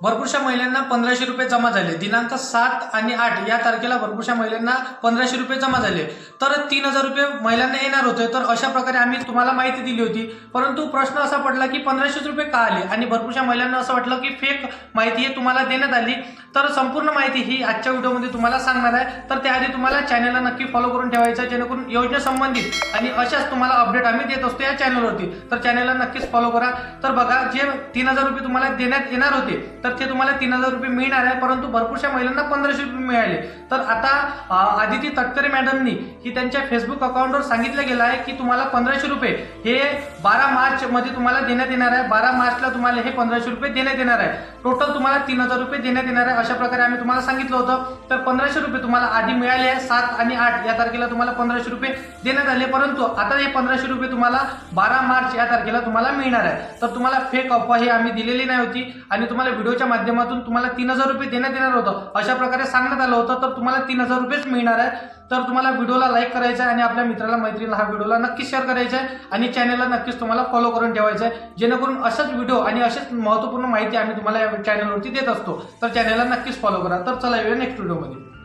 भरपूरशा महिलांना 1500 रुपये जमा झाले। दिनांक 7 आणि 8 या तारखेला भरपूरशा महिलांना 1500 रुपये जमा झाले। तर 3000 रुपये महिलांना येणार होते। तर अशा प्रकारे आम्ही तुम्हाला माहिती दिली होती, परंतु प्रश्न असा पडला की 1500 रुपये का आले आणि भरपूरशा महिलांना असं वाटलं की फेक माहिती आहे तुम्हाला देण्यात आली। तर संपूर्ण माहिती ही आजच्या व्हिडिओमध्ये तुम्हाला सांगणार आहे। तर त्याआधी तुम्हाला चॅनलला नक्की फॉलो करून ठेवायचं आहे, जेणेकरून योजना संबंधित आणि अशाच तुम्हाला अपडेट आम्ही देत असतो या चॅनलवरती। तर चॅनलला नक्कीच फॉलो करा। तर बघा, जे 3000 रुपये तुम्हाला देण्यात येणार होते तर ते तुम्हाला 3000 रुपये मिळणार आहे, परंतु भरपूरशा महिलांना 1500 रुपये मिळाले। तर आता आदिती तटकरे मॅडमनी ही त्यांच्या फेसबुक अकाउंटवर सांगितलं गेलं आहे की तुम्हाला 1500 रुपये हे 12 मार्च मध्ये तुम्हाला देण्यात येणार आहे। 12 मार्चला तुम्हाला हे 1500 रुपये देण्यात येणार आहे। टोटल तुम्हाला 3000 रुपये देण्यात येणार आहे, अशा प्रकारे आम्ही तुम्हाला सांगितलं होतं। तर 1500 रुपये तुम्हाला आधी मिळाले आहे। 7 आणि 8 या तारखेला तुम्हाला 1500 रुपये देण्यात आले, परंतु आता हे 1500 रुपये तुम्हाला 12 मार्च या तारखेला तुम्हाला मिळणार आहे। तर तुम्हाला फेक अफवा ही आम्ही दिलेली नाही होती आणि तुम्हाला व्हिडिओच्या माध्यमातून तुम्हाला 3000 रुपये देण्यात येणार होतं, अशा प्रकारे सांगण्यात आलं होतं। तर तुम्हाला 3000 रुपयेच मिळणार आहे। तर तुम्हाला व्हिडिओला लाईक करायचं आहे आणि आपल्या मित्राला मैत्रिणीला हा व्हिडिओला नक्की शेअर करायचा आहे आणि चॅनलला नक्कीच तुम्हाला फॉलो करून ठेवायचं आहे, जेणेकरून अशाच व्हिडिओ आणि अशीच महत्त्वपूर्ण माहिती आम्ही तुम्हाला या चॅनलवरती देत असतो। तर चॅनलला नक्कीच फॉलो करा। तर चला येऊया नेक्स्ट व्हिडिओमध्ये।